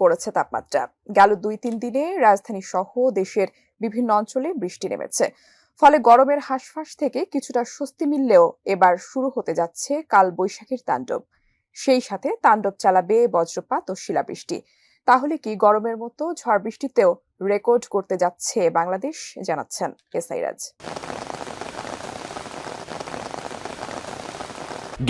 করেছে তাপমাত্রা। গেল ২-৩ দিনে রাজধানী সহ দেশের বিভিন্ন অঞ্চলে বৃষ্টি নেমেছে, ফলে গরমের হাঁসফাঁস থেকে কিছুটা স্বস্তি মিললেও এবার শুরু হতে যাচ্ছে কাল বৈশাখীর তাণ্ডব। সেই সাথে তাণ্ডব চালাবে বজ্রপাত ও শিলাবৃষ্টি। তাহলে কি গরমের মতো ঝড় বৃষ্টিতেও রেকর্ড করতে যাচ্ছে বাংলাদেশ, জানাচ্ছেন এসআইরাজ।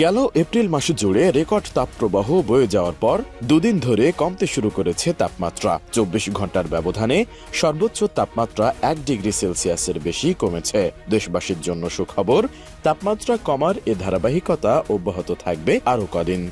গেল এপ্রিল মাস জুড়ে রেকর্ড তাপপ্রবাহ বয়ে যাওয়ার পর দুদিন ধরে কমতে শুরু করেছে তাপমাত্রা। ২৪ ঘন্টার ব্যবধানে সর্বোচ্চ তাপমাত্রা ১ ডিগ্রি সেলসিয়াসের বেশি কমেছে। দেশবাসীর জন্য সুখবর, তাপমাত্রা কমার এ ধারাবাহিকতা অব্যাহত থাকবে আরও কদিন।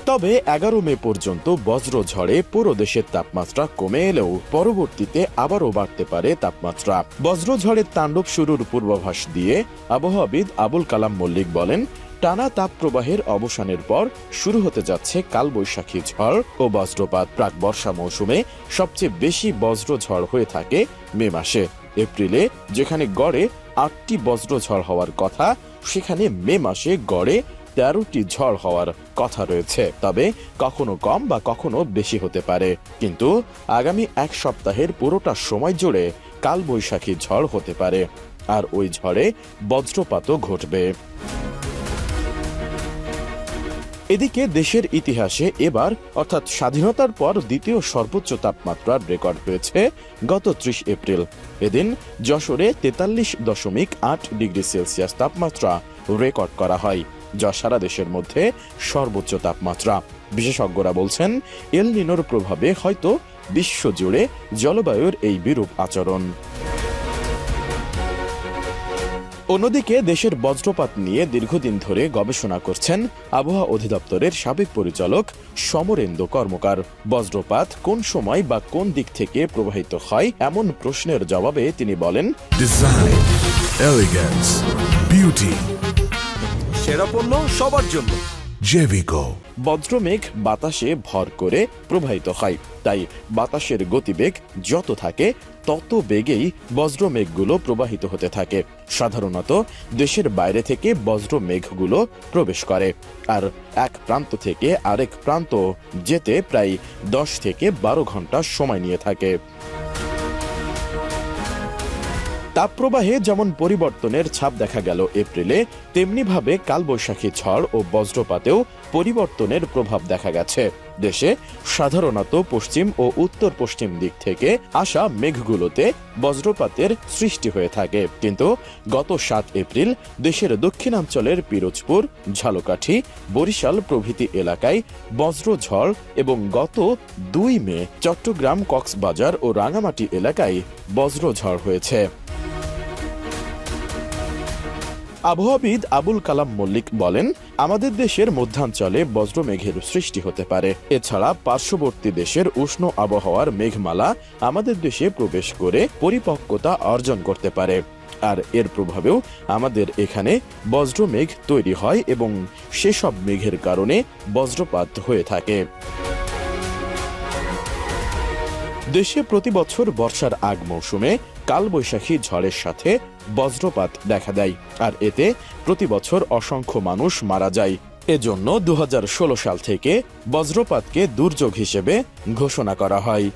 তবে ১১ মে পর্যন্ত বজ্র ঝড়ে পুরো দেশের তাপমাত্রা কমে এলেও পরবর্তীতে আবারও বাড়তে পারে তাপমাত্রা। বজ্রঝড়ের তাণ্ডব শুরুর পূর্বাভাস দিয়ে আবহাওয়াবিদ আবুল কালাম মল্লিক বলেন, টানা তাপপ্রবাহের অবসানের পর শুরু হতে যাচ্ছে কালবৈশাখী ঝড় ও বজ্রপাত। প্রাক বর্ষা মৌসুমে সবচেয়ে বেশি বজ্রঝড় হয়ে থাকে মে মাসে। এপ্রিলে যেখানে গড়ে ৮টি বজ্রঝড় হওয়ার কথা, সেখানে মে মাসে গড়ে ১৩টি ঝড় হওয়ার কথা রয়েছে। তবে কখনো কম বা কখনো বেশি হতে পারে। কিন্তু আগামী এক সপ্তাহের পুরোটা সময় জুড়ে কালবৈশাখী ঝড় হতে পারে, আর ওই ঝড়ে বজ্রপাতও ঘটবে। এদিকে দেশের ইতিহাসে এবার অর্থাৎ স্বাধীনতার পর দ্বিতীয় সর্বোচ্চ তাপমাত্রার রেকর্ড হয়েছে গত ৩০ এপ্রিল। এদিন যশোরে ৪৩.৮ ডিগ্রি সেলসিয়াস তাপমাত্রা রেকর্ড করা হয়, যা সারা দেশের মধ্যে সর্বোচ্চ তাপমাত্রা। বিশেষজ্ঞরা বলছেন, এল নিনোর প্রভাবে হয়তো বিশ্বজুড়ে জলবায়ুর এই বিরূপ আচরণ। অন্যদিকে দেশের বজ্রপাত নিয়ে দীর্ঘদিন ধরে গবেষণা করছেন আবহাওয়া অধিদপ্তরের সাবেক পরিচালক সমরেন্দু কর্মকার। বজ্রপাত কোন সময় বা কোন দিক থেকে প্রবাহিত হয় এমন প্রশ্নের জবাবে তিনি বলেন, ডিজাইন, এলিগেন্স, বিউটি, সেরা পণ্য সবার জন্য জেভিকো। বজ্রমেঘ বাতাসে ভর করে প্রবাহিত হয়, তাই বাতাসের গতিবেগ যত থাকে তত বেগেই বজ্রমেঘগুলো প্রবাহিত হতে থাকে। সাধারণত দেশের বাইরে থেকে বজ্রমেঘগুলো প্রবেশ করে, আর এক প্রান্ত থেকে আরেক প্রান্ত যেতে প্রায় ১০ থেকে ১২ ঘন্টা সময় নিয়ে থাকে। তাপপ্রবাহে যেমন পরিবর্তনের ছাপ দেখা গেল এপ্রিলে, তেমনিভাবে কালবৈশাখী ঝড় ও বজ্রপাতেও পরিবর্তনের প্রভাব দেখা গেছে। দেশে সাধারণত পশ্চিম ও উত্তর পশ্চিম দিক থেকে আসা মেঘগুলোতে বজ্রপাতের সৃষ্টি হয়ে থাকে, কিন্তু গত ৭ এপ্রিল দেশের দক্ষিণাঞ্চলের পিরোজপুর, ঝালকাঠি, বরিশাল প্রভৃতি এলাকায় বজ্রঝড় এবং গত ২ মে চট্টগ্রাম, কক্সবাজার ও রাঙামাটি এলাকায় বজ্রঝড় হয়েছে। আবহাওয়াবিদ আবুল কালাম মল্লিক বলেন, আমাদের দেশের মধ্যাঞ্চলে বজ্রমেঘের সৃষ্টি হতে পারে। এছাড়া পার্শ্ববর্তী দেশের উষ্ণ আবহাওয়ার মেঘমালা আমাদের দেশে প্রবেশ করে পরিপক্কতা অর্জন করতে পারে, আর এর প্রভাবেও আমাদের এখানে বজ্রমেঘ তৈরি হয় এবং সেসব মেঘের কারণে বজ্রপাত হয়ে থাকে। দেশে প্রতি বছর বর্ষার আগ মৌসুমে কালবৈশাখী ঝড়ের সাথে বজ্রপাত দেখা দেয়, আর এতে প্রতি বছর অসংখ্য মানুষ মারা যায়। এজন্য ২০১৬ সাল থেকে বজ্রপাতকে দুর্যোগ হিসেবে ঘোষণা করা হয়।